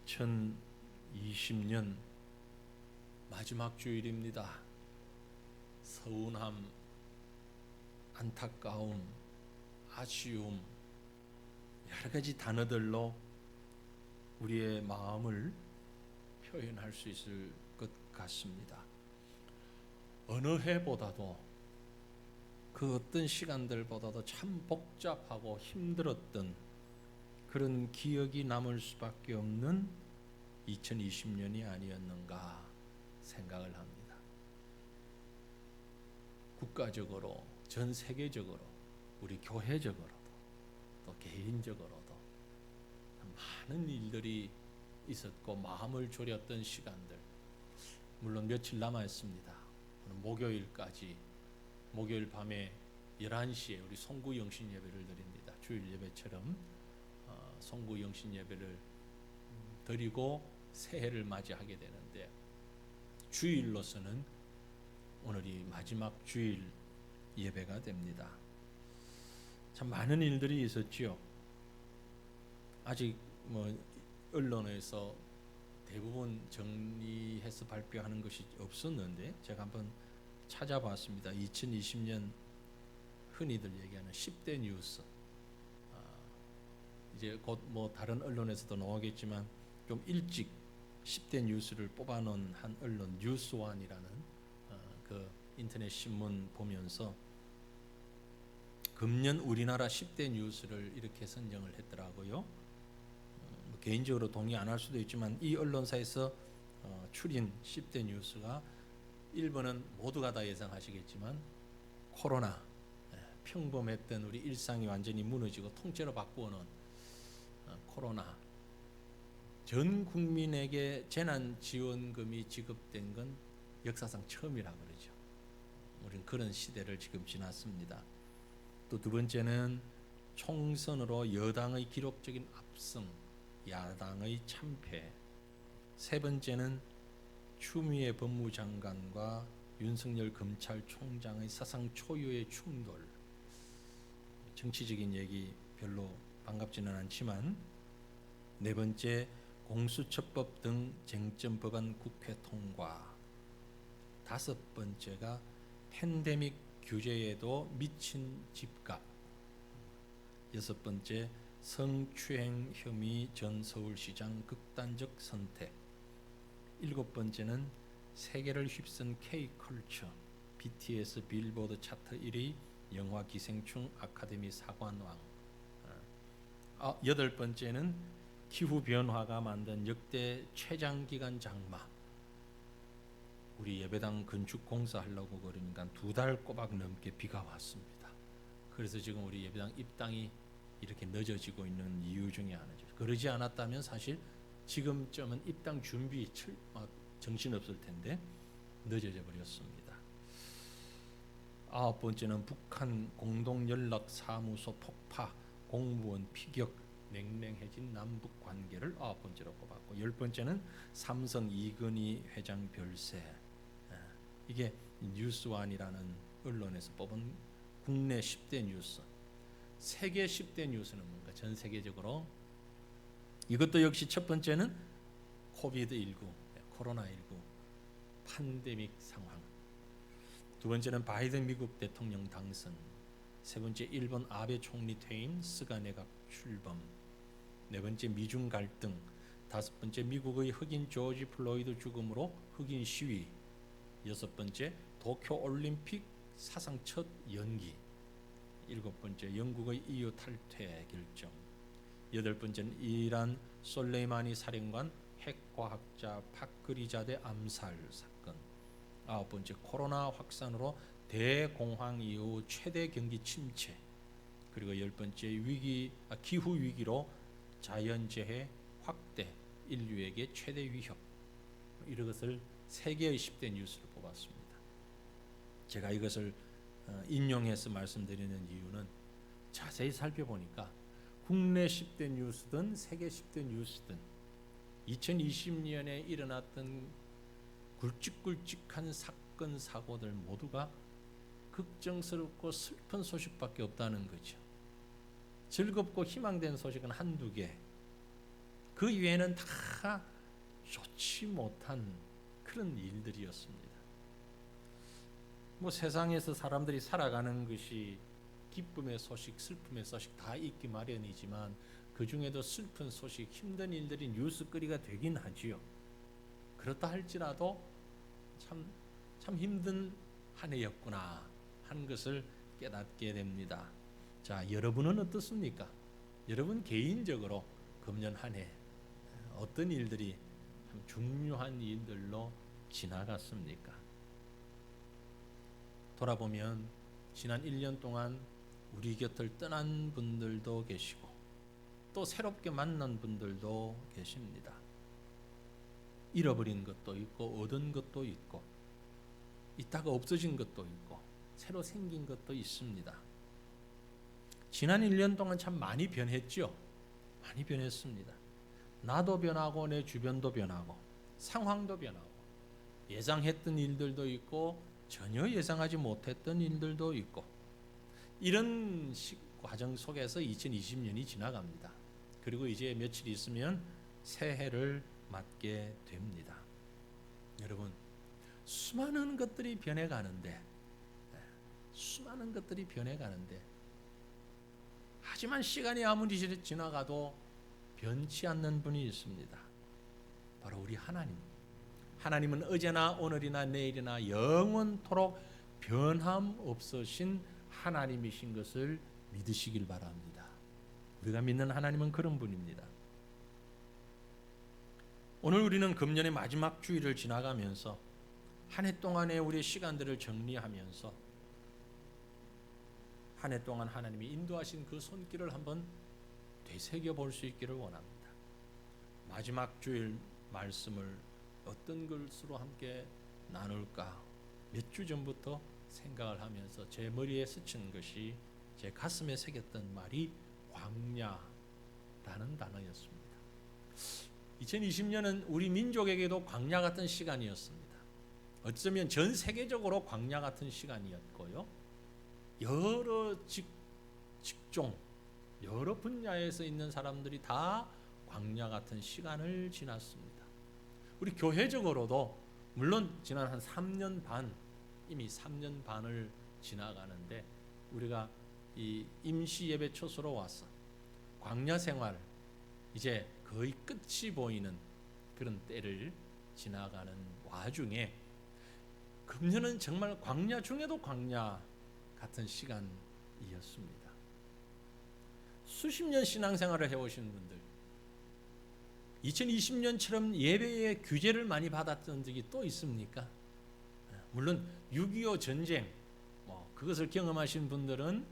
2020년 마지막 주일입니다. 서운함, 안타까움, 아쉬움, 여러 가지 단어들로 우리의 마음을 표현할 수 있을 것 같습니다. 어느 해보다도 그 어떤 시간들보다도 참 복잡하고 힘들었던 그런 기억이 남을 수밖에 없는 2020년이 아니었는가 생각을 합니다. 국가적으로, 전 세계적으로, 우리 교회적으로도, 또 개인적으로도 많은 일들이 있었고 마음을 졸였던 시간들, 물론 며칠 남아 있습니다. 목요일까지, 목요일 밤에 11시에 우리 송구 영신 예배를 드립니다. 주일 예배처럼 송구 영신 예배를 드리고 새해를 맞이하게 되는데, 주일로서는 오늘이 마지막 주일 예배가 됩니다. 참 많은 일들이 있었지요. 아직 언론에서 대부분 정리해서 발표하는 것이 없었는데 제가 한번 찾아봤습니다. 2020년 흔히들 얘기하는 10대 뉴스, 이제 곧 다른 언론에서도 나오겠지만 좀 일찍 10대 뉴스를 뽑아놓은 한 언론 뉴스원이라는 그 인터넷 신문 보면서 금년 우리나라 10대 뉴스를 이렇게 선정을 했더라고요. 개인적으로 동의 안 할 수도 있지만 이 언론사에서 추린 10대 뉴스가 1번은 모두가 다 예상하시겠지만 코로나, 평범했던 우리 일상이 완전히 무너지고 통째로 바꾸어놓은 코로나, 전 국민에게 재난지원금이 지급된 건 역사상 처음이라 그러죠. 우리는 그런 시대를 지금 지났습니다. 또 두 번째는 총선으로 여당의 기록적인 압승, 야당의 참패. 세 번째는 추미애 법무장관과 윤석열 검찰총장의 사상 초유의 충돌. 정치적인 얘기 별로 반갑지는 않지만, 네 번째 공수처법 등 쟁점 법안 국회 통과. 다섯 번째가 팬데믹 규제에도 미친 집값. 여섯 번째 성추행 혐의 전 서울시장 극단적 선택. 일곱 번째는 세계를 휩쓴 K컬처, BTS 빌보드 차트 1위, 영화 기생충 아카데미 사관왕. 여덟 번째는 기후변화가 만든 역대 최장기간 장마. 우리 예배당 건축 공사하려고 그러니까 2달 꼬박 넘게 비가 왔습니다. 그래서 지금 우리 예배당 입당이 이렇게 늦어지고 있는 이유 중에 하나죠. 그러지 않았다면 사실 지금쯤은 입당 준비 정신없을 텐데 늦어져 버렸습니다. 아홉 번째는 북한 공동연락사무소 폭파, 공무원 피격, 냉랭해진 남북 관계를 아홉 번째로 꼽았고, 열 번째는 삼성 이건희 회장 별세. 이게 뉴스원이라는 언론에서 뽑은 국내 10대 뉴스. 세계 10대 뉴스는 뭔가 전 세계적으로. 이것도 역시 첫 번째는 코비드19, 코로나19 팬데믹 상황. 두 번째는 바이든 미국 대통령 당선. 세 번째 일본 아베 총리 퇴임, 스가 내각 출범. 네 번째 미중 갈등. 다섯 번째 미국의 흑인 조지 플로이드 죽음으로 흑인 시위. 여섯 번째 도쿄 올림픽 사상 첫 연기. 일곱 번째 영국의 EU 탈퇴 결정. 여덟 번째는 이란 솔레이마니 사령관 핵과학자 파크리자대 암살 사건. 아홉 번째 코로나 확산으로 대공황 이후 최대 경기 침체. 그리고 열 번째 기후 위기로 자연재해 확대, 인류에게 최대 위협. 이런 것을 세계의 10대 뉴스를 뽑았습니다. 제가 이것을 인용해서 말씀드리는 이유는 자세히 살펴보니까 국내 10대 뉴스든 세계 10대 뉴스든 2020년에 일어났던 굵직굵직한 사건 사고들 모두가 걱정스럽고 슬픈 소식밖에 없다는 거죠. 즐겁고 희망된 소식은 한두 개. 그 이외에는 다 좋지 못한 그런 일들이었습니다. 뭐 세상에서 사람들이 살아가는 것이 기쁨의 소식, 슬픔의 소식 다 있기 마련이지만 그 중에도 슬픈 소식, 힘든 일들이 뉴스거리가 되긴 하지요. 그렇다 할지라도 참 힘든 한 해였구나 하는 것을 깨닫게 됩니다. 자, 여러분은 어떻습니까? 여러분 개인적으로 금년 한 해 어떤 일들이 참 중요한 일들로 지나갔습니까? 돌아보면 지난 1년 동안 우리 곁을 떠난 분들도 계시고 또 새롭게 만난 분들도 계십니다. 잃어버린 것도 있고 얻은 것도 있고 있다가 없어진 것도 있고 새로 생긴 것도 있습니다. 지난 1년 동안 참 많이 변했죠. 많이 변했습니다. 나도 변하고 내 주변도 변하고 상황도 변하고 예상했던 일들도 있고 전혀 예상하지 못했던 일들도 있고 이런 과정 속에서 2020년이 지나갑니다. 그리고 이제 며칠 있으면 새해를 맞게 됩니다. 여러분, 수많은 것들이 변해가는데 하지만 시간이 아무리 지나가도 변치 않는 분이 있습니다. 바로 우리 하나님. 하나님은 어제나 오늘이나 내일이나 영원토록 변함없으신 하나님이신 것을 믿으시길 바랍니다. 우리가 믿는 하나님은 그런 분입니다. 오늘 우리는 금년의 마지막 주일을 지나가면서 한 해 동안의 우리의 시간들을 정리하면서 한 해 동안 하나님이 인도하신 그 손길을 한번 되새겨 볼 수 있기를 원합니다. 마지막 주일 말씀을 어떤 것으로 함께 나눌까 몇 주 전부터 생각을 하면서 제 머리에 스친 것이 제 가슴에 새겼던 말이 광야라는 단어였습니다. 2020년은 우리 민족에게도 광야 같은 시간이었습니다. 어쩌면 전 세계적으로 광야 같은 시간이었고요. 여러 직종, 여러 분야에서 있는 사람들이 다 광야 같은 시간을 지났습니다. 우리 교회적으로도 물론 지난 한 3년 반, 이미 3년 반을 지나가는데 우리가 이 임시 예배 초소로 와서 광야 생활 이제 거의 끝이 보이는 그런 때를 지나가는 와중에 금년은 정말 광야 중에도 광야 같은 시간이었습니다. 수십 년 신앙생활을 해오신 분들 2020년처럼 예배의 규제를 많이 받았던 적이 또 있습니까? 물론 6.25 전쟁 그것을 경험하신 분들은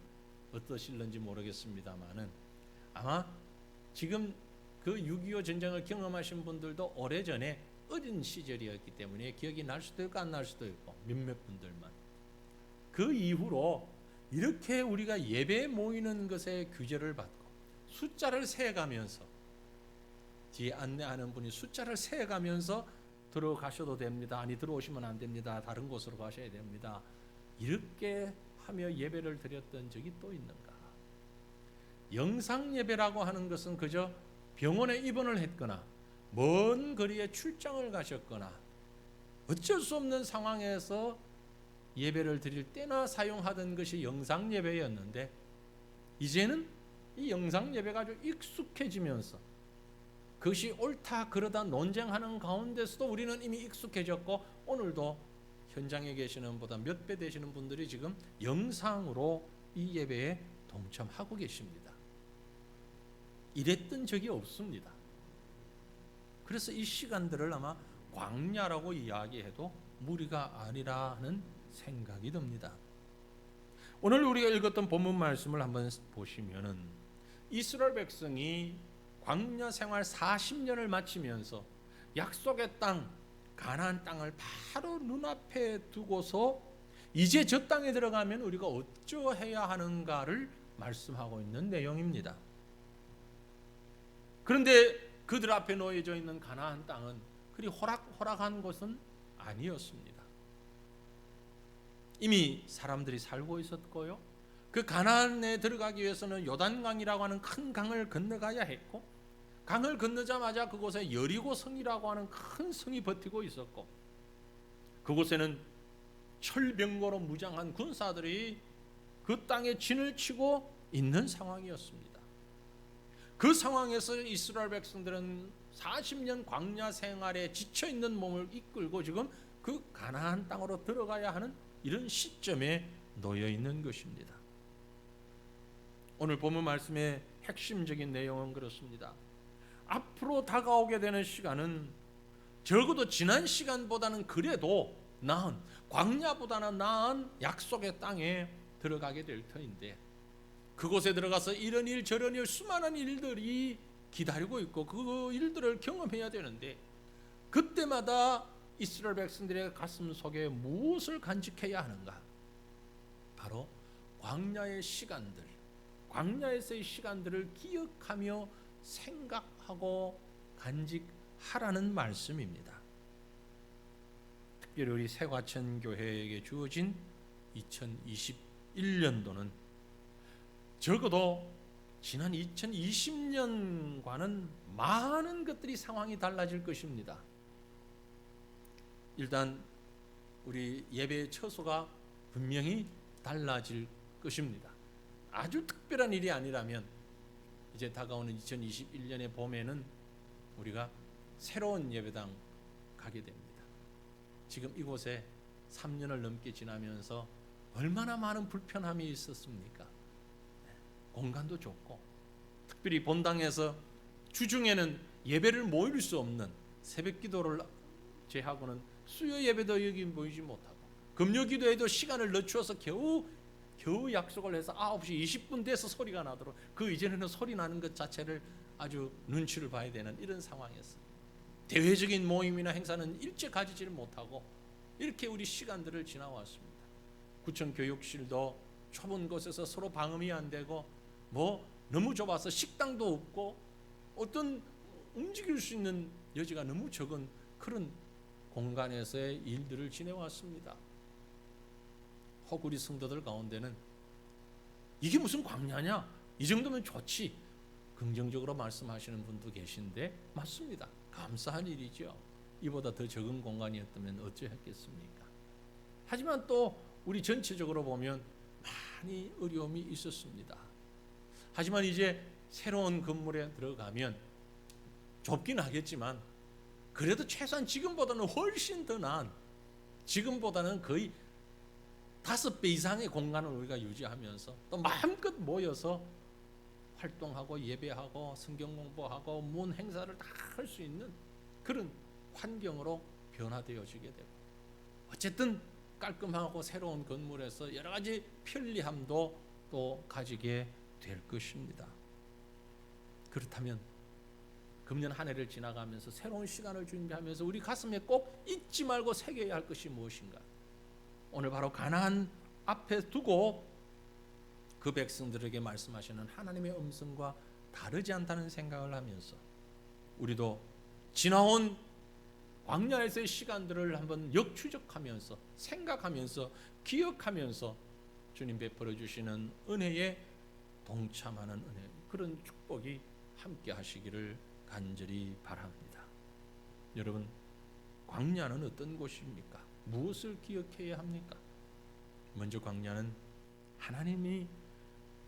어떠실는지 모르겠습니다만은 아마 지금 그 6.25 전쟁을 경험하신 분들도 오래전에 어린 시절이었기 때문에 기억이 날 수도 있고 안 날 수도 있고 몇몇 분들만 그 이후로 이렇게 우리가 예배에 모이는 것에 규제를 받고 숫자를 세가면서 뒤에 안내하는 분이 숫자를 세가면서 들어가셔도 됩니다. 아니 들어오시면 안 됩니다. 다른 곳으로 가셔야 됩니다. 이렇게 하며 예배를 드렸던 적이 또 있는가? 영상 예배라고 하는 것은 그저 병원에 입원을 했거나 먼 거리에 출장을 가셨거나 어쩔 수 없는 상황에서 예배를 드릴 때나 사용하던 것이 영상 예배였는데 이제는 이 영상 예배가 아주 익숙해지면서 그것이 옳다 그러다 논쟁하는 가운데서도 우리는 이미 익숙해졌고 오늘도 현장에 계시는 보다 몇 배 되시는 분들이 지금 영상으로 이 예배에 동참하고 계십니다. 이랬던 적이 없습니다. 그래서 이 시간들을 아마 광야라고 이야기해도 무리가 아니라 하는 생각이 듭니다. 오늘 우리가 읽었던 본문 말씀을 한번 보시면은 이스라엘 백성이 광야 생활 40년을 마치면서 약속의 땅 가나안 땅을 바로 눈앞에 두고서 이제 저 땅에 들어가면 우리가 어쩌해야 하는가를 말씀하고 있는 내용입니다. 그런데 그들 앞에 놓여져 있는 가나안 땅은 그리 호락호락한 곳은 아니었습니다. 이미 사람들이 살고 있었고요. 그 가나안에 들어가기 위해서는 요단강이라고 하는 큰 강을 건너가야 했고 강을 건너자마자 그곳에 여리고 성이라고 하는 큰 성이 버티고 있었고, 그곳에는 철병거로 무장한 군사들이 그 땅에 진을 치고 있는 상황이었습니다. 그 상황에서 이스라엘 백성들은 40년 광야 생활에 지쳐 있는 몸을 이끌고 지금 그 가나안 땅으로 들어가야 하는 이런 시점에 놓여 있는 것입니다. 오늘 본문 말씀의 핵심적인 내용은 그렇습니다. 앞으로 다가오게 되는 시간은 적어도 지난 시간보다는 그래도 나은, 광야보다는 나은 약속의 땅에 들어가게 될 터인데, 그곳에 들어가서 이런 일 저런 일 수많은 일들이 기다리고 있고 그 일들을 경험해야 되는데, 그때마다 이스라엘 백성들의 가슴 속에 무엇을 간직해야 하는가? 바로 광야의 시간들, 광야에서의 시간들을 기억하며 생각하고 간직하라는 말씀입니다. 특별히 우리 새과천 교회에게 주어진 2021년도는 적어도 지난 2020년과는 많은 것들이 상황이 달라질 것입니다. 일단 우리 예배 처소가 분명히 달라질 것입니다. 아주 특별한 일이 아니라면 이제 다가오는 2021년의 봄에는 우리가 새로운 예배당 가게 됩니다. 지금 이곳에 3년을 넘게 지나면서 얼마나 많은 불편함이 있었습니까? 공간도 좁고, 특별히 본당에서 주중에는 예배를 모일 수 없는, 새벽 기도를 제하고는 수요 예배도 여기 모이지 못하고, 금요 기도에도 시간을 늦추어서 겨우 약속을 해서 9시 20분 돼서 소리가 나도록, 그 이전에는 소리 나는 것 자체를 아주 눈치를 봐야 되는 이런 상황이었어요. 대외적인 모임이나 행사는 일찍 가지지를 못하고 이렇게 우리 시간들을 지나왔습니다. 구청 교육실도 좁은 곳에서 서로 방음이 안 되고, 너무 좁아서 식당도 없고 어떤 움직일 수 있는 여지가 너무 적은 그런 공간에서의 일들을 지내왔습니다. 혹 우리 성도들 가운데는 이게 무슨 광야냐? 이 정도면 좋지. 긍정적으로 말씀하시는 분도 계신데, 맞습니다. 감사한 일이죠. 이보다 더 적은 공간이었다면 어찌했겠습니까? 하지만 또 우리 전체적으로 보면 많이 어려움이 있었습니다. 하지만 이제 새로운 건물에 들어가면 좁긴 하겠지만 그래도 최소한 지금보다는 훨씬 더 나은, 지금보다는 거의 5배 이상의 공간을 우리가 유지하면서 또 마음껏 모여서 활동하고 예배하고 성경 공부하고 문 행사를 다 할 수 있는 그런 환경으로 변화되어지게 되고, 어쨌든 깔끔하고 새로운 건물에서 여러 가지 편리함도 또 가지게 될 것입니다. 그렇다면 금년 한 해를 지나가면서 새로운 시간을 준비하면서 우리 가슴에 꼭 잊지 말고 새겨야 할 것이 무엇인가? 오늘 바로 가나안 앞에 두고 그 백성들에게 말씀하시는 하나님의 음성과 다르지 않다는 생각을 하면서 우리도 지나온 광야에서의 시간들을 한번 역추적하면서 생각하면서 기억하면서 주님 베풀어 주시는 은혜에 동참하는 은혜, 그런 축복이 함께 하시기를 간절히 바랍니다. 여러분, 광야는 어떤 곳입니까? 무엇을 기억해야 합니까? 먼저 광야는 하나님이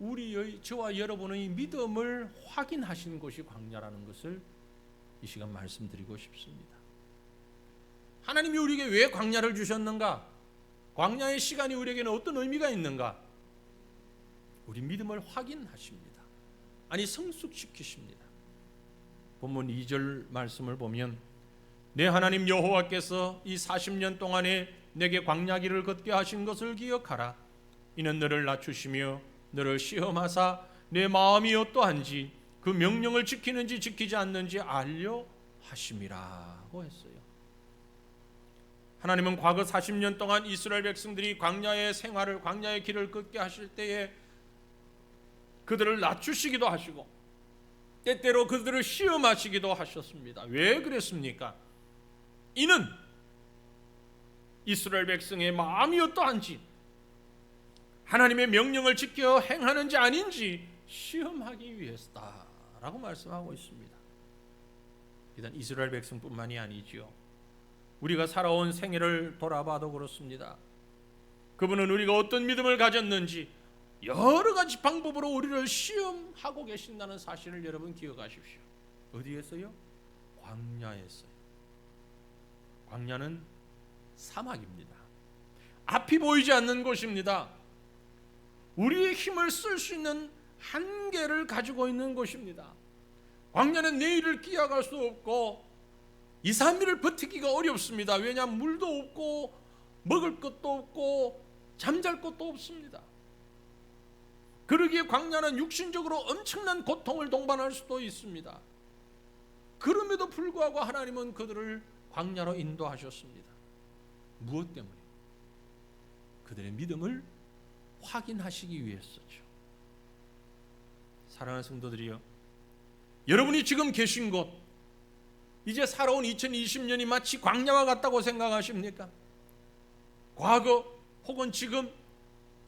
우리의, 저와 여러분의 믿음을 확인하시는 곳이 광야라는 것을 이 시간 말씀드리고 싶습니다. 하나님이 우리에게 왜 광야를 주셨는가? 광야의 시간이 우리에게는 어떤 의미가 있는가? 우리 믿음을 확인하십니다. 아니, 성숙시키십니다. 본문 2절 말씀을 보면, 내 하나님 여호와께서 이 40년 동안에 내게 광야길을 걷게 하신 것을 기억하라. 이는 너를 낮추시며 너를 시험하사 내 마음이 어떠한지 그 명령을 지키는지 지키지 않는지 알려 하심이라고 했어요. 하나님은 과거 40년 동안 이스라엘 백성들이 광야의 생활을, 광야의 길을 걷게 하실 때에 그들을 낮추시기도 하시고 때때로 그들을 시험하시기도 하셨습니다. 왜 그랬습니까? 이는 이스라엘 백성의 마음이 어떠한지, 하나님의 명령을 지켜 행하는지 아닌지 시험하기 위해서다라고 말씀하고 있습니다. 일단 이스라엘 백성뿐만이 아니지요. 우리가 살아온 생애를 돌아봐도 그렇습니다. 그분은 우리가 어떤 믿음을 가졌는지 여러 가지 방법으로 우리를 시험하고 계신다는 사실을 여러분 기억하십시오. 어디에서요? 광야에서요. 광야는 사막입니다. 앞이 보이지 않는 곳입니다. 우리의 힘을 쓸 수 있는 한계를 가지고 있는 곳입니다. 광야는 내일을 기약할 수 없고 2, 3일을 버티기가 어렵습니다. 왜냐하면 물도 없고 먹을 것도 없고 잠잘 것도 없습니다. 그러기에 광야는 육신적으로 엄청난 고통을 동반할 수도 있습니다. 그럼에도 불구하고 하나님은 그들을 광야로 인도하셨습니다. 무엇 때문에? 그들의 믿음을 확인하시기 위해서죠. 사랑하는 성도들이여, 여러분이 지금 계신 곳, 이제 살아온 2020년이 마치 광야와 같다고 생각하십니까? 과거 혹은 지금,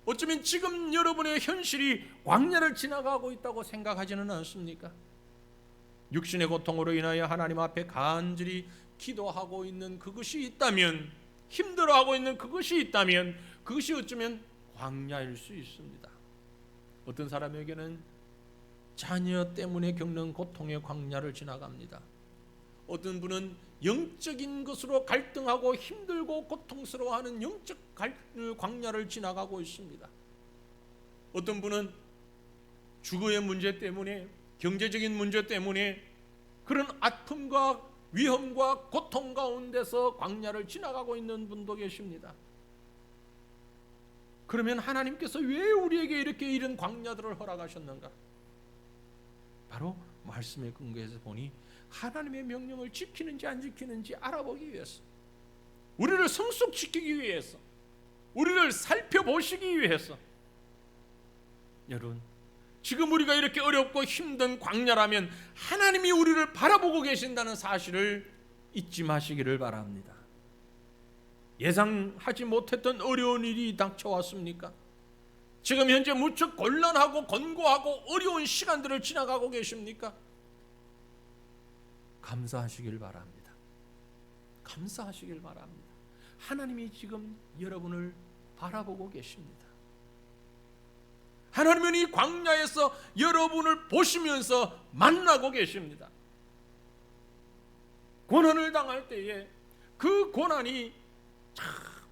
어쩌면 지금 여러분의 현실이 광야를 지나가고 있다고 생각하지는 않습니까? 육신의 고통으로 인하여 하나님 앞에 간절히 기도하고 있는 그것이 있다면, 힘들어하고 있는 그것이 있다면, 그것이 어쩌면 광야일 수 있습니다. 어떤 사람에게는 자녀 때문에 겪는 고통의 광야를 지나갑니다. 어떤 분은 영적인 것으로 갈등하고 힘들고 고통스러워하는 영적 광야를 지나가고 있습니다. 어떤 분은 주거의 문제 때문에, 경제적인 문제 때문에 그런 아픔과 위험과 고통 가운데서 광야를 지나가고 있는 분도 계십니다. 그러면 하나님께서 왜 우리에게 이렇게 이런 광야들을 허락하셨는가? 바로 말씀에 근거해서 보니 하나님의 명령을 지키는지 안 지키는지 알아보기 위해서, 우리를 성숙시키기 위해서, 우리를 살펴보시기 위해서. 여러분, 지금 우리가 이렇게 어렵고 힘든 광야라면 하나님이 우리를 바라보고 계신다는 사실을 잊지 마시기를 바랍니다. 예상하지 못했던 어려운 일이 닥쳐왔습니까? 지금 현재 무척 곤란하고 권고하고 어려운 시간들을 지나가고 계십니까? 감사하시길 바랍니다. 감사하시길 바랍니다. 하나님이 지금 여러분을 바라보고 계십니다. 하나님은 이 광야에서 여러분을 보시면서 만나고 계십니다. 고난을 당할 때에 그 고난이 참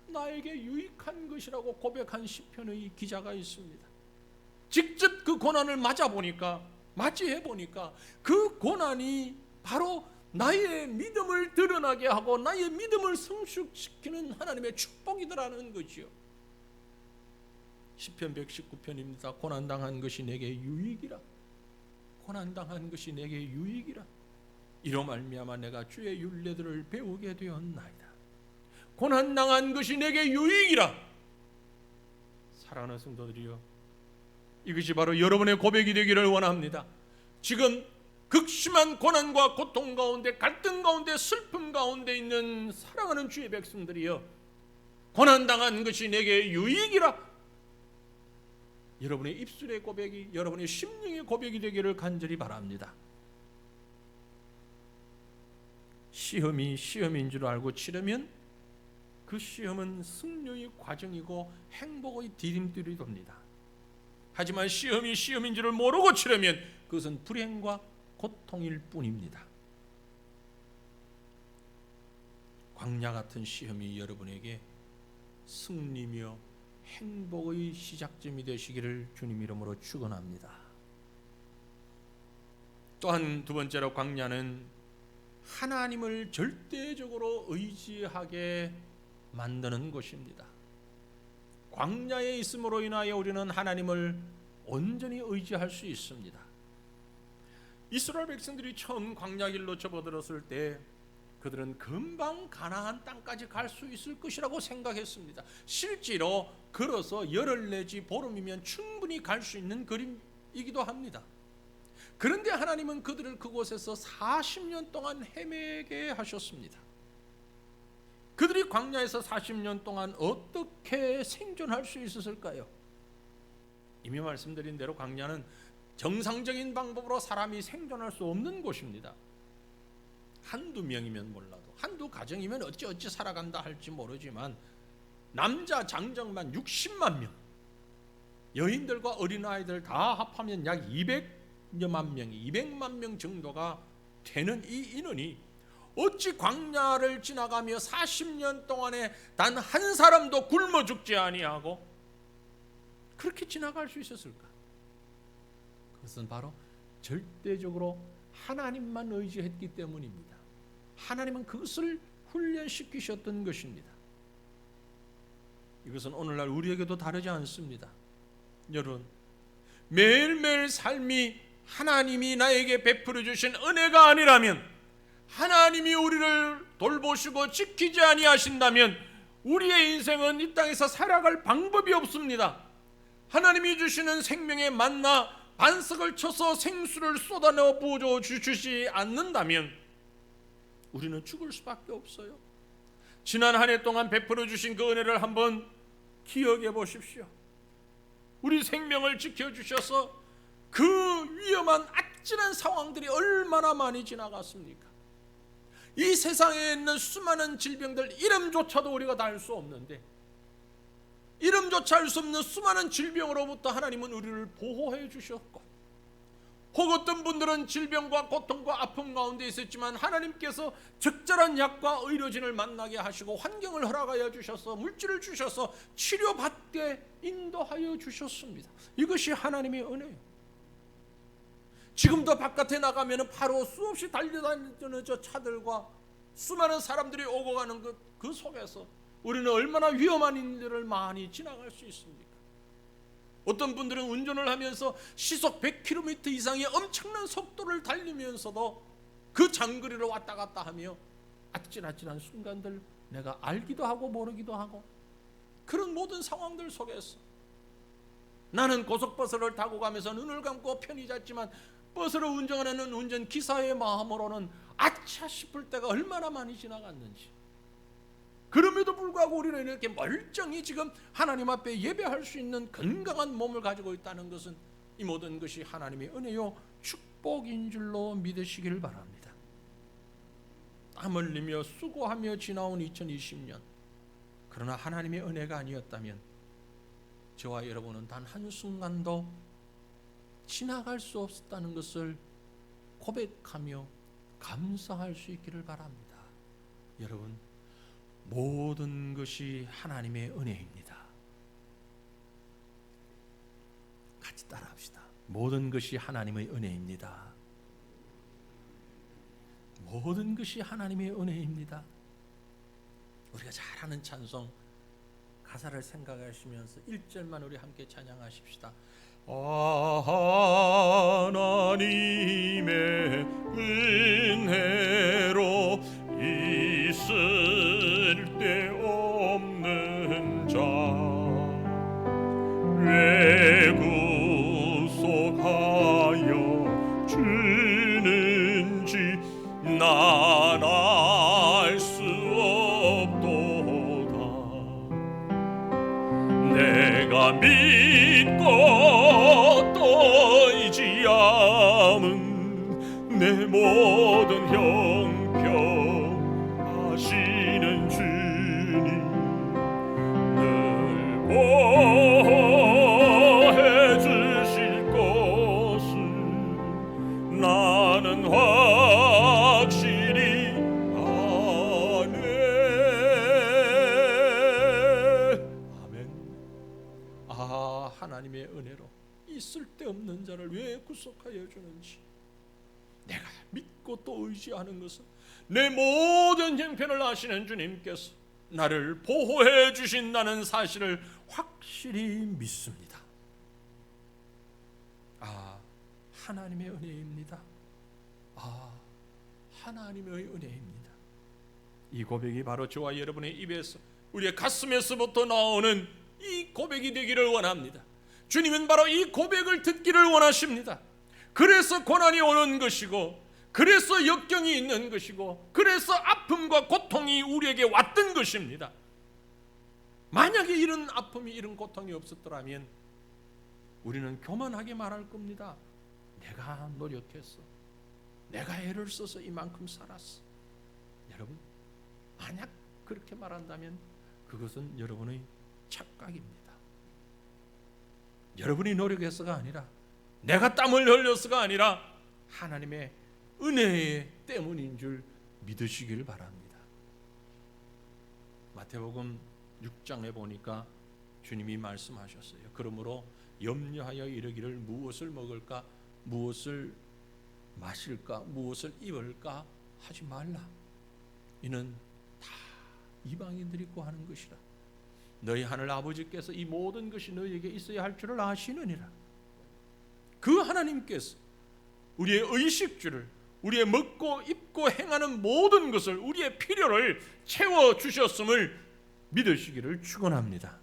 나에게 유익한 것이라고 고백한 시편의 기자가 있습니다. 직접 그 고난을 맞이해 보니까 그 고난이 바로 나의 믿음을 드러나게 하고 나의 믿음을 성숙시키는 하나님의 축복이더라는 거지요. 시편 119편입니다. 고난당한 것이 내게 유익이라. 고난당한 것이 내게 유익이라. 이로 말미암아 내가 주의 율례들을 배우게 되었나이다. 고난당한 것이 내게 유익이라. 사랑하는 성도들이여, 이것이 바로 여러분의 고백이 되기를 원합니다. 지금 극심한 고난과 고통 가운데, 갈등 가운데, 슬픔 가운데 있는 사랑하는 주의 백성들이여, 고난당한 것이 내게 유익이라. 여러분의 입술의 고백이, 여러분의 심령의 고백이 되기를 간절히 바랍니다. 시험이 시험인 줄 알고 치르면 그 시험은 승려의 과정이고 행복의 디딤돌이 됩니다. 하지만 시험이 시험인 줄을 모르고 치르면 그것은 불행과 고통일 뿐입니다. 광야 같은 시험이 여러분에게 승리며 행복의 시작점이 되시기를 주님 이름으로 축원합니다. 또한 두 번째로, 광야는 하나님을 절대적으로 의지하게 만드는 곳입니다. 광야에 있음으로 인하여 우리는 하나님을 온전히 의지할 수 있습니다. 이스라엘 백성들이 처음 광야 길로 접어들었을 때 그들은 금방 가나안 땅까지 갈 수 있을 것이라고 생각했습니다. 실제로 걸어서 열흘 내지 보름이면 충분히 갈 수 있는 거리이기도 합니다. 그런데 하나님은 그들을 그곳에서 40년 동안 헤매게 하셨습니다. 그들이 광야에서 40년 동안 어떻게 생존할 수 있었을까요? 이미 말씀드린 대로 광야는 정상적인 방법으로 사람이 생존할 수 없는 곳입니다. 한두 명이면 몰라도, 한두 가정이면 어찌 살아간다 할지 모르지만 남자 장정만 60만 명, 여인들과 어린아이들 다 합하면 약 200여만 명이, 200만 명 정도가 되는 이 인원이 어찌 광야를 지나가며 40년 동안에 단 한 사람도 굶어 죽지 아니하고 그렇게 지나갈 수 있었을까? 그것은 바로 절대적으로 하나님만 의지했기 때문입니다. 하나님은 그것을 훈련시키셨던 것입니다. 이것은 오늘날 우리에게도 다르지 않습니다. 여러분, 매일매일 삶이 하나님이 나에게 베풀어 주신 은혜가 아니라면, 하나님이 우리를 돌보시고 지키지 아니하신다면 우리의 인생은 이 땅에서 살아갈 방법이 없습니다. 하나님이 주시는 생명의 만나 반석을 쳐서 생수를 쏟아내어 부어 주시지 않는다면 우리는 죽을 수밖에 없어요. 지난 한 해 동안 베풀어 주신 그 은혜를 한번 기억해 보십시오. 우리 생명을 지켜주셔서 그 위험한 아찔한 상황들이 얼마나 많이 지나갔습니까? 이 세상에 있는 수많은 질병들 이름조차도 우리가 다 알 수 없는데, 이름조차 알 수 없는 수많은 질병으로부터 하나님은 우리를 보호해 주셨고, 혹 어떤 분들은 질병과 고통과 아픔 가운데 있었지만 하나님께서 적절한 약과 의료진을 만나게 하시고 환경을 허락하여 주셔서 물질을 주셔서 치료받게 인도하여 주셨습니다. 이것이 하나님의 은혜예요. 지금도 바깥에 나가면 바로 수없이 달려다니는 저 차들과 수많은 사람들이 오고 가는 그 속에서 우리는 얼마나 위험한 일들을 많이 지나갈 수 있습니까? 어떤 분들은 운전을 하면서 시속 100km 이상의 엄청난 속도를 달리면서도 그 장거리를 왔다 갔다 하며 아찔아찔한 순간들, 내가 알기도 하고 모르기도 하고 그런 모든 상황들 속에서 나는 고속버스를 타고 가면서 눈을 감고 편히 잤지만 버스를 운전하는 운전기사의 마음으로는 아차 싶을 때가 얼마나 많이 지나갔는지, 그럼에도 불구하고 우리는 이렇게 멀쩡히 지금 하나님 앞에 예배할 수 있는 건강한 몸을 가지고 있다는 것은 이 모든 것이 하나님의 은혜요 축복인 줄로 믿으시기를 바랍니다. 땀 흘리며 수고하며 지나온 2020년, 그러나 하나님의 은혜가 아니었다면 저와 여러분은 단 한순간도 지나갈 수 없었다는 것을 고백하며 감사할 수 있기를 바랍니다. 여러분, 모든 것이 하나님의 은혜입니다. 같이 따라합시다. 모든 것이 하나님의 은혜입니다. 모든 것이 하나님의 은혜입니다. 우리가 잘 아는 찬송 가사를 생각하시면서 1절만 우리 함께 찬양하십시다. 하나님의 은혜로 있을 데 없는 자 왜 구속하여 주는지 난 알 수 없도다. 내가 믿고 또 의지함은 내 모든 형편하시는 주님 늘 보호해 주실 것을 나는 확실히 아네. 아멘. 하나님의 은혜로 있을 데 없는 자를 왜 구속하여 주는지, 내가 믿고 또 의지하는 것은 내 모든 형편을 아시는 주님께서 나를 보호해 주신다는 사실을 확실히 믿습니다. 하나님의 은혜입니다. 하나님의 은혜입니다. 이 고백이 바로 저와 여러분의 입에서, 우리의 가슴에서부터 나오는 이 고백이 되기를 원합니다. 주님은 바로 이 고백을 듣기를 원하십니다. 그래서 고난이 오는 것이고, 그래서 역경이 있는 것이고, 그래서 아픔과 고통이 우리에게 왔던 것입니다. 만약에 이런 아픔이, 이런 고통이 없었더라면 우리는 교만하게 말할 겁니다. 내가 노력했어, 내가 애를 써서 이만큼 살았어, 여러분, 만약 그렇게 말한다면 그것은 여러분의 착각입니다. 여러분이 노력해서가 아니라, 내가 땀을 흘려서가 아니라 하나님의 은혜 때문인 줄 믿으시길 바랍니다. 마태복음 6장에 보니까 주님이 말씀하셨어요. 그러므로 염려하여 이르기를 무엇을 먹을까, 무엇을 마실까, 무엇을 입을까 하지 말라. 이는 다 이방인들이 구하는 것이라. 너희 하늘 아버지께서 이 모든 것이 너희에게 있어야 할 줄을 아시느니라. 그 하나님께서 우리의 의식주를, 우리의 먹고 입고 행하는 모든 것을, 우리의 필요를 채워주셨음을 믿으시기를 축원합니다.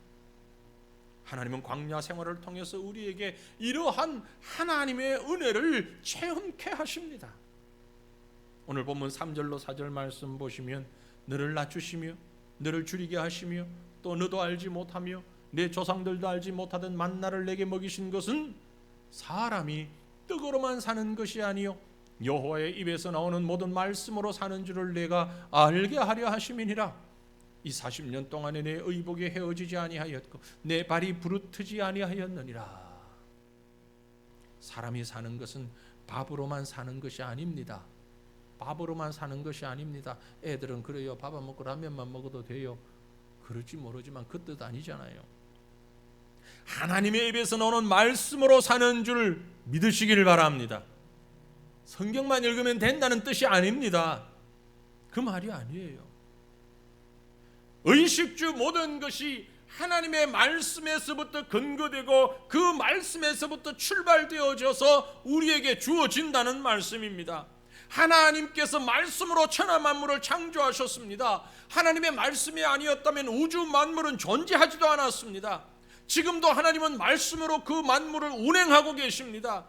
하나님은 광야 생활을 통해서 우리에게 이러한 하나님의 은혜를 체험케 하십니다. 오늘 본문 3절로 4절 말씀 보시면, 너를 낮추시며 너를 줄이게 하시며 또 너도 알지 못하며 내 조상들도 알지 못하던 만나를 내게 먹이신 것은 사람이 떡으로만 사는 것이 아니요 여호와의 입에서 나오는 모든 말씀으로 사는 줄을 내가 알게 하려 하심이니라. 이 40년 동안에 내 의복이 헤어지지 아니하였고 내 발이 부르트지 아니하였느니라. 사람이 사는 것은 밥으로만 사는 것이 아닙니다. 밥으로만 사는 것이 아닙니다. 애들은 그래요, 밥 안 먹고 라면만 먹어도 돼요. 그럴지 모르지만 그 뜻 아니잖아요. 하나님의 입에서 나오는 말씀으로 사는 줄 믿으시기를 바랍니다. 성경만 읽으면 된다는 뜻이 아닙니다. 그 말이 아니에요. 의식주 모든 것이 하나님의 말씀에서부터 근거되고 그 말씀에서부터 출발되어져서 우리에게 주어진다는 말씀입니다. 하나님께서 말씀으로 천하 만물을 창조하셨습니다. 하나님의 말씀이 아니었다면 우주 만물은 존재하지도 않았습니다. 지금도 하나님은 말씀으로 그 만물을 운행하고 계십니다.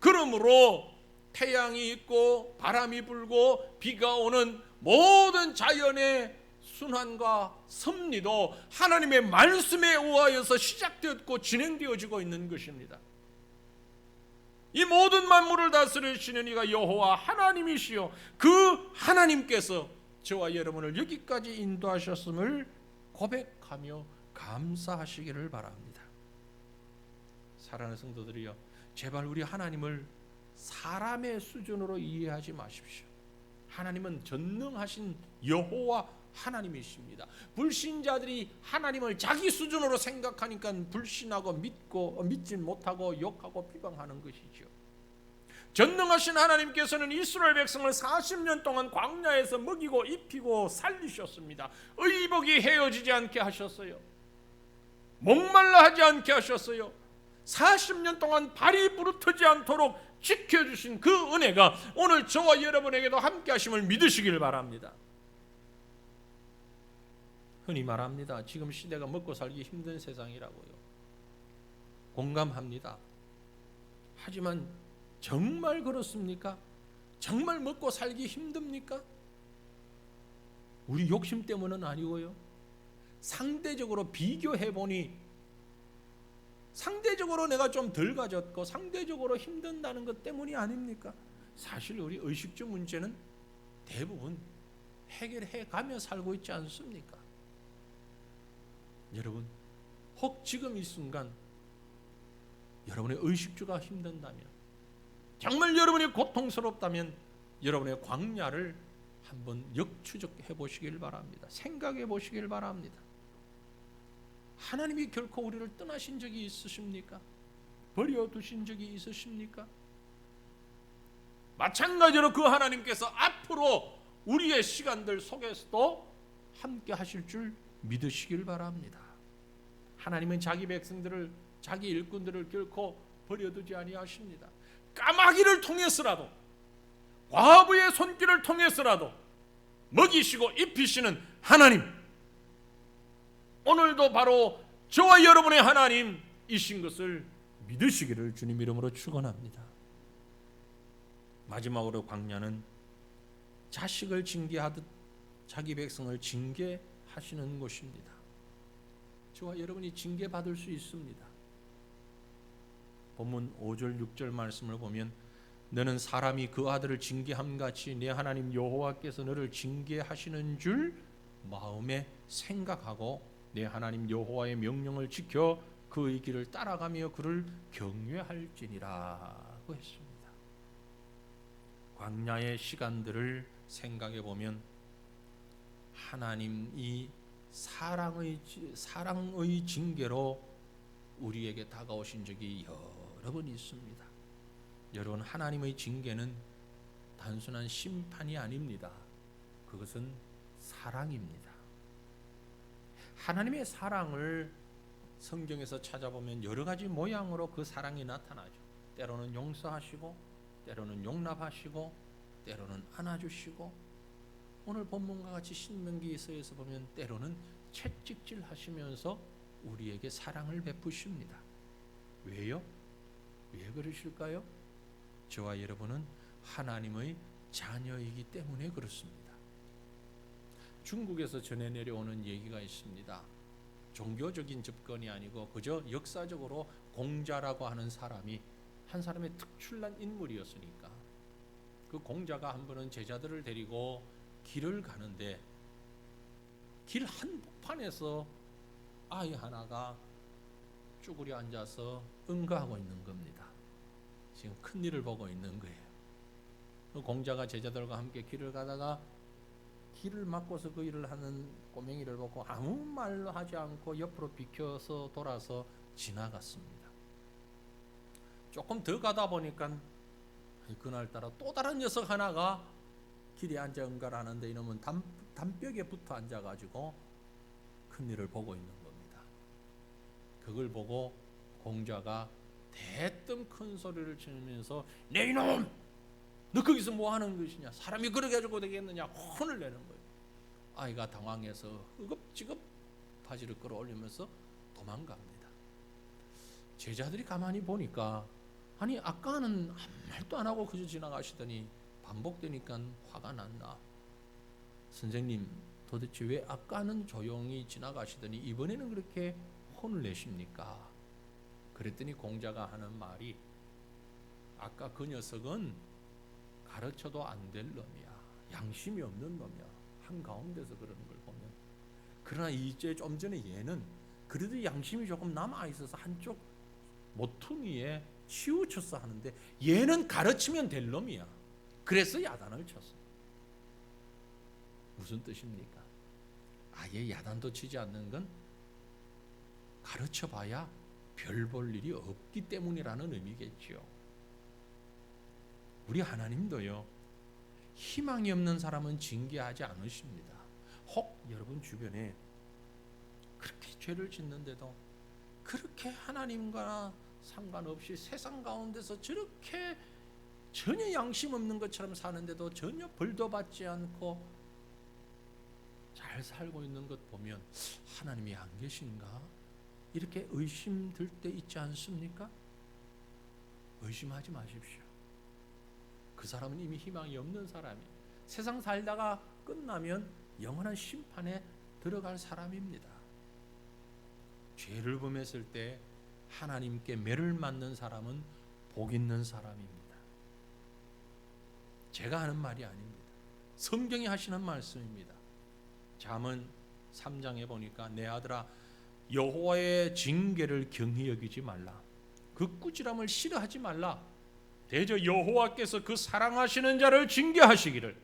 그러므로 태양이 있고 바람이 불고 비가 오는 모든 자연의 순환과 섭리도 하나님의 말씀에 의하여서 시작되었고 진행되어지고 있는 것입니다. 이 모든 만물을 다스리시는 이가 여호와 하나님이시요 그 하나님께서 저와 여러분을 여기까지 인도하셨음을 고백하며 감사하시기를 바랍니다. 사랑하는 성도들이여, 제발 우리 하나님을 사람의 수준으로 이해하지 마십시오. 하나님은 전능하신 여호와 하나님이십니다. 불신자들이 하나님을 자기 수준으로 생각하니까 불신하고 믿지 못하고 욕하고 비방하는 것이죠. 전능하신 하나님께서는 이스라엘 백성을 40년 동안 광야에서 먹이고 입히고 살리셨습니다. 의복이 헤어지지 않게 하셨어요. 목말라 하지 않게 하셨어요. 40년 동안 발이 부르트지 않도록 지켜주신 그 은혜가 오늘 저와 여러분에게도 함께 하심을 믿으시길 바랍니다. 흔히 말합니다. 지금 시대가 먹고 살기 힘든 세상이라고요. 공감합니다. 하지만 정말 그렇습니까? 정말 먹고 살기 힘듭니까? 우리 욕심 때문은 아니고요. 상대적으로 비교해보니 상대적으로 내가 좀 덜 가졌고 상대적으로 힘든다는 것 때문이 아닙니까? 사실 우리 의식주 문제는 대부분 해결해 가며 살고 있지 않습니까? 여러분, 혹 지금 이 순간 여러분의 의식주가 힘든다면, 정말 여러분이 고통스럽다면 여러분의 광야를 한번 역추적해 보시길 바랍니다. 생각해 보시길 바랍니다. 하나님이 결코 우리를 떠나신 적이 있으십니까? 버려두신 적이 있으십니까? 마찬가지로 그 하나님께서 앞으로 우리의 시간들 속에서도 함께 하실 줄 믿으시길 바랍니다. 하나님은 자기 백성들을, 자기 일꾼들을 결코 버려두지 아니하십니다. 까마귀를 통해서라도, 과부의 손길을 통해서라도 먹이시고 입히시는 하나님, 오늘도 바로 저와 여러분의 하나님이신 것을 믿으시기를 주님 이름으로 축원합니다. 마지막으로 광야는 자식을 징계하듯 자기 백성을 징계하시는 곳입니다. 저와 여러분이 징계받을 수 있습니다. 본문 5절 6절 말씀을 보면 너는 사람이 그 아들을 징계함같이 내 하나님 여호와께서 너를 징계하시는 줄 마음에 생각하고 내 하나님 여호와의 명령을 지켜 그의 길을 따라가며 그를 경외할지니라고 했습니다. 광야의 시간들을 생각해 보면 하나님이 사랑의 징계로 우리에게 다가오신 적이 여러 번 있습니다. 여러분, 하나님의 징계는 단순한 심판이 아닙니다. 그것은 사랑입니다. 하나님의 사랑을 성경에서 찾아보면 여러 가지 모양으로 그 사랑이 나타나죠. 때로는 용서하시고, 때로는 용납하시고, 때로는 안아주시고, 오늘 본문과 같이 신명기서에서 보면 때로는 채찍질 하시면서 우리에게 사랑을 베푸십니다. 왜요? 왜 그러실까요? 저와 여러분은 하나님의 자녀이기 때문에 그렇습니다. 중국에서 전해 내려오는 얘기가 있습니다. 종교적인 접근이 아니고 그저 역사적으로 공자라고 하는 사람이 한 사람의 특출난 인물이었으니까 그 공자가 한 번은 제자들을 데리고 길을 가는데 길 한복판에서 아이 하나가 쭈그려 앉아서 응가하고 있는 겁니다. 지금 큰일을 보고 있는 거예요. 그 공자가 제자들과 함께 길을 가다가 길을 막고서 그 일을 하는 꼬맹이를 보고 아무 말도 하지 않고 옆으로 비켜서 돌아서 지나갔습니다. 조금 더 가다 보니까 그날따라 또 다른 녀석 하나가 길에 앉아 응가를 하는데 이놈은 담벽에 붙어 앉아가지고 큰일을 보고 있는 겁니다. 그걸 보고 공자가 대뜸 큰 소리를 치면서 내 이놈! 너 거기서 뭐 하는 것이냐? 사람이 그렇게 해주고 되겠느냐? 혼을 내는 거예요. 아이가 당황해서 허겁지겁 바지를 끌어올리면서 도망갑니다. 제자들이 가만히 보니까 아니 아까는 아무 말도 안 하고 그저 지나가시더니 반복되니까 화가 났나? 선생님 도대체 왜 아까는 조용히 지나가시더니 이번에는 그렇게 혼을 내십니까? 그랬더니 공자가 하는 말이 아까 그 녀석은 가르쳐도 안 될 놈이야. 양심이 없는 놈이야. 한가운데서 그러는 걸 보면. 그러나 이제 좀 전에 얘는 그래도 양심이 조금 남아있어서 한쪽 모퉁이에 치우쳤어 하는데 얘는 가르치면 될 놈이야. 그래서 야단을 쳤어. 무슨 뜻입니까? 아예 야단도 치지 않는 건 가르쳐봐야 별 볼 일이 없기 때문이라는 의미겠지요. 우리 하나님도요, 희망이 없는 사람은 징계하지 않으십니다. 혹 여러분 주변에 그렇게 죄를 짓는데도 그렇게 하나님과 상관없이 세상 가운데서 저렇게 전혀 양심 없는 것처럼 사는데도 전혀 벌도 받지 않고 잘 살고 있는 것 보면 하나님이 안 계신가? 이렇게 의심될 때 있지 않습니까? 의심하지 마십시오. 그 사람은 이미 희망이 없는 사람이에요. 세상 살다가 끝나면 영원한 심판에 들어갈 사람입니다. 죄를 범했을 때 하나님께 매를 맞는 사람은 복 있는 사람입니다. 제가 하는 말이 아닙니다. 성경이 하시는 말씀입니다. 잠언 3장에 보니까 내 아들아 여호와의 징계를 경히 여기지 말라. 그 꾸지람을 싫어하지 말라. 대저 여호와께서 그 사랑하시는 자를 징계하시기를,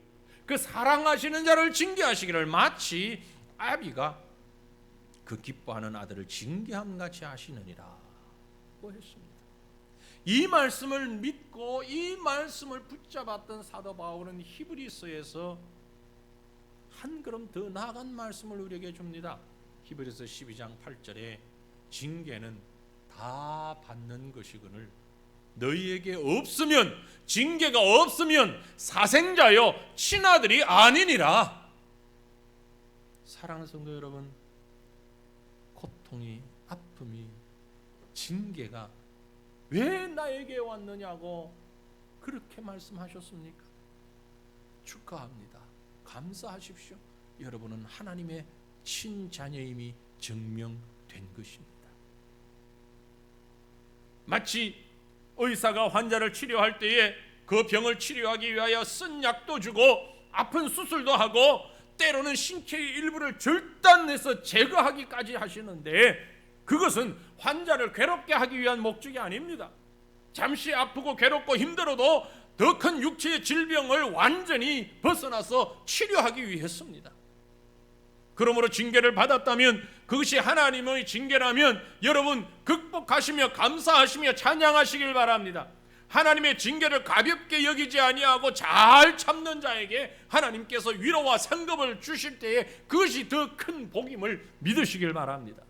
그 사랑하시는 자를 징계하시기를 마치 아비가 그 기뻐하는 아들을 징계함같이 하시느니라 고 했습니다. 이 말씀을 믿고 이 말씀을 붙잡았던 사도 바울은 히브리서에서 한 걸음 더 나아간 말씀을 우리에게 줍니다. 히브리서 12장 8절에 징계는 다 받는 것이거늘 너희에게 없으면, 징계가 없으면 사생자여 친아들이 아니니라. 사랑하는 성도 여러분, 고통이, 아픔이, 징계가 왜 나에게 왔느냐고 그렇게 말씀하셨습니까? 축하합니다. 감사하십시오. 여러분은 하나님의 친자녀임이 증명된 것입니다. 마치 의사가 환자를 치료할 때에 그 병을 치료하기 위하여 쓴 약도 주고 아픈 수술도 하고 때로는 신체의 일부를 절단해서 제거하기까지 하시는데, 그것은 환자를 괴롭게 하기 위한 목적이 아닙니다. 잠시 아프고 괴롭고 힘들어도 더 큰 육체의 질병을 완전히 벗어나서 치료하기 위해서입니다. 그러므로 징계를 받았다면 그것이 하나님의 징계라면 여러분 극복하시며 감사하시며 찬양하시길 바랍니다. 하나님의 징계를 가볍게 여기지 아니하고 잘 참는 자에게 하나님께서 위로와 상급을 주실 때에 그것이 더 큰 복임을 믿으시길 바랍니다.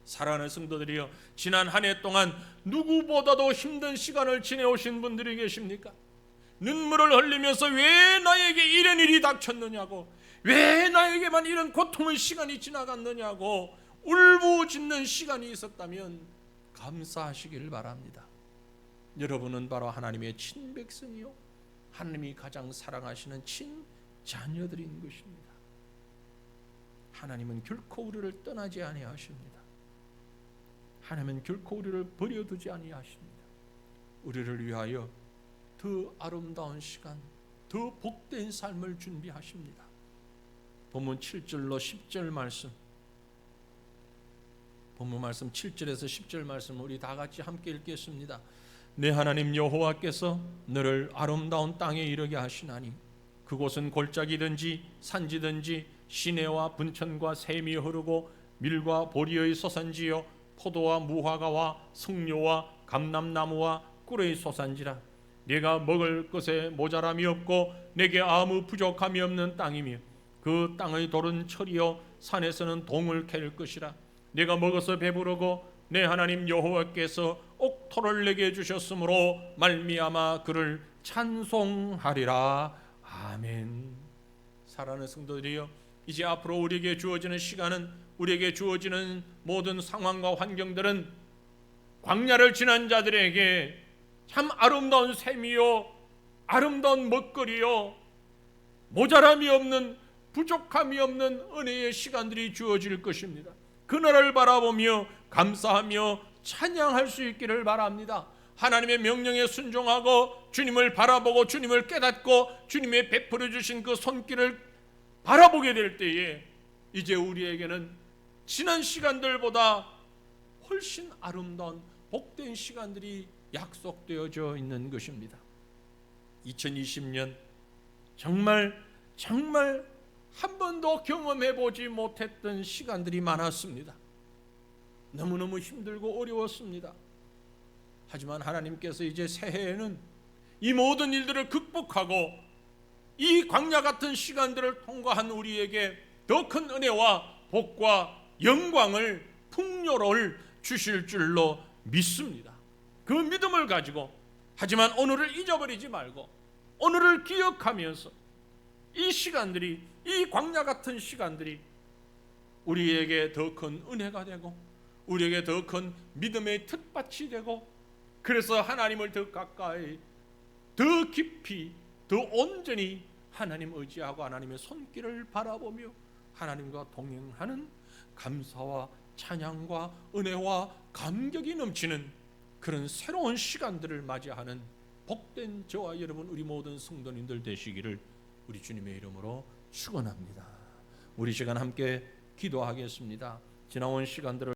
사랑하는 성도들이여, 지난 한 해 동안 누구보다도 힘든 시간을 지내오신 분들이 계십니까? 눈물을 흘리면서 왜 나에게 이런 일이 닥쳤느냐고, 왜 나에게만 이런 고통의 시간이 지나갔느냐고 울부짖는 시간이 있었다면 감사하시길 바랍니다. 여러분은 바로 하나님의 친백성이요, 하나님이 가장 사랑하시는 친자녀들인 것입니다. 하나님은 결코 우리를 떠나지 아니하십니다. 하나님은 결코 우리를 버려두지 아니하십니다. 우리를 위하여 더 아름다운 시간, 더 복된 삶을 준비하십니다. 본문 7절로 10절 말씀, 본문 말씀 7절에서 10절 말씀 우리 다 같이 함께 읽겠습니다. 내 하나님 여호와께서 너를 아름다운 땅에 이르게 하시나니 그곳은 골짜기든지 산지든지 시내와 분천과 샘이 흐르고 밀과 보리의 소산지요 포도와 무화과와 석류와 감람나무와 꿀의 소산지라. 네가 먹을 것에 모자람이 없고 내게 아무 부족함이 없는 땅이며 그 땅의 돌은 철이요 산에서는 동을 캘 것이라. 네가 먹어서 배부르고 내 하나님 여호와께서 옥토를 내게 주셨으므로 말미암아 그를 찬송하리라. 아멘. 사랑하는 성도들이여, 이제 앞으로 우리에게 주어지는 시간은, 우리에게 주어지는 모든 상황과 환경들은 광야를 지난 자들에게 참 아름다운 샘이요 아름다운 먹거리요 모자람이 없는 부족함이 없는 은혜의 시간들이 주어질 것입니다. 그날을 바라보며 감사하며 찬양할 수 있기를 바랍니다. 하나님의 명령에 순종하고 주님을 바라보고 주님을 깨닫고 주님의 베풀어 주신 그 손길을 바라보게 될 때에 이제 우리에게는 지난 시간들보다 훨씬 아름다운 복된 시간들이 약속되어져 있는 것입니다. 2020년 정말 한 번도 경험해보지 못했던 시간들이 많았습니다. 너무너무 힘들고 어려웠습니다. 하지만 하나님께서 이제 새해에는 이 모든 일들을 극복하고 이 광야 같은 시간들을 통과한 우리에게 더 큰 은혜와 복과 영광을, 풍요를 주실 줄로 믿습니다. 그 믿음을 가지고, 하지만 오늘을 잊어버리지 말고 오늘을 기억하면서 이 시간들이, 이 광야 같은 시간들이 우리에게 더 큰 은혜가 되고 우리에게 더 큰 믿음의 텃밭이 되고, 그래서 하나님을 더 가까이, 더 깊이, 더 온전히 하나님 의지하고 하나님의 손길을 바라보며 하나님과 동행하는 감사와 찬양과 은혜와 감격이 넘치는 그런 새로운 시간들을 맞이하는 복된 저와 여러분, 우리 모든 성도님들 되시기를 우리 주님의 이름으로 축원합니다. 우리 시간 함께 기도하겠습니다. 지나온 시간들을